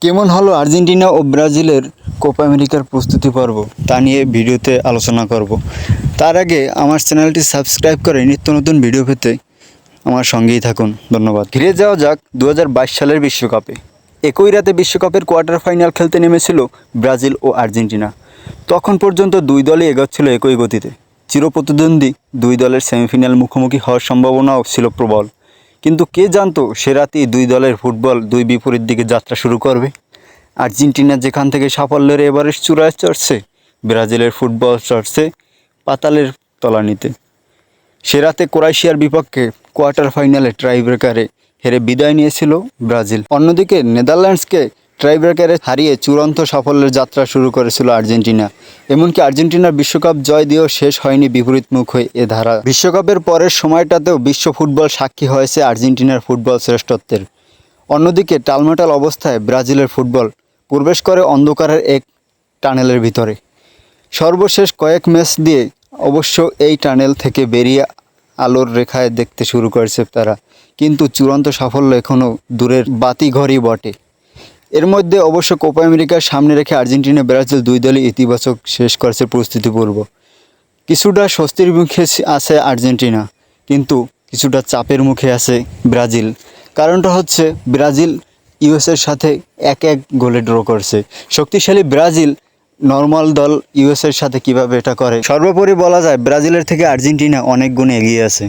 কেমন হলো আর্জেন্টিনা ও ব্রাজিলের কোপা আমেরিকার প্রস্তুতি পর্ব তা নিয়ে ভিডিওতে আলোচনা করব। তার আগে আমার চ্যানেলটি সাবস্ক্রাইব করে নিত্য নতুন ভিডিও পেতে আমার সঙ্গেই থাকুন। ধন্যবাদ। ঘিরে যাওয়া যাক 2022 সালের বিশ্বকাপে। একই রাতে বিশ্বকাপের কোয়ার্টার ফাইনাল খেলতে নেমেছিল ব্রাজিল ও আর্জেন্টিনা। তখন পর্যন্ত দুই দলই এগোচ্ছিল একই গতিতে। চিরপ্রতিদ্বন্দ্বী দুই দলের সেমিফাইনাল মুখোমুখি হওয়ার সম্ভাবনাও ছিল প্রবল। কিন্তু কে জানতো সে রাতেই দুই দলের ফুটবল দুই বিপরীত দিকে যাত্রা শুরু করবে। আর্জেন্টিনা যেখান থেকে সাফল্যের এভারেস্ট চূড়ায় চড়ছে, ব্রাজিলের ফুটবল চড়ছে পাতালের তলানিতে। সে রাতে ক্রোয়েশিয়ার বিপক্ষে কোয়ার্টার ফাইনালে টাইব্রেকারে হেরে বিদায় নিয়েছিল ব্রাজিল। অন্যদিকে নেদারল্যান্ডসকে টাইব্রেকারে হারিয়ে চূড়ান্ত সাফল্যের যাত্রা শুরু করেছিল আর্জেন্টিনা। এমনকি আর্জেন্টিনার বিশ্বকাপ জয় দিয়েও শেষ হয়নি বিপরীতমুখ হয়ে এ ধারা। বিশ্বকাপের পরের সময়টাতেও বিশ্ব ফুটবল সাক্ষী হয়েছে আর্জেন্টিনার ফুটবল শ্রেষ্ঠত্বের। অন্যদিকে টালমাটাল অবস্থায় ব্রাজিলের ফুটবল প্রবেশ করে অন্ধকারের এক টানেলের ভিতরে। সর্বশেষ কয়েক ম্যাচ দিয়ে অবশ্য এই টানেল থেকে বেরিয়ে আলোর রেখায় দেখতে শুরু করেছে তারা, কিন্তু চূড়ান্ত সাফল্য এখনও দূরের বাতিঘরই বটে। এর মধ্যে অবশ্য কোপা আমেরিকার সামনে রেখে আর্জেন্টিনা ব্রাজিল দুই দলই ইতিবাচক শেষ করেছে প্রস্তুতি পর্ব। কিছুটা স্বস্তির মুখে আছে আর্জেন্টিনা, কিন্তু কিছুটা চাপের মুখে আছে ব্রাজিল। কারণটা হচ্ছে ব্রাজিল ইউএসের সাথে 1-1 গোলে ড্র করছে। শক্তিশালী ব্রাজিল নর্মাল দল ইউএসের সাথে কিভাবে এটা করে। সর্বোপরি বলা যায় ব্রাজিলের থেকে আর্জেন্টিনা অনেক গুণে এগিয়ে আছে।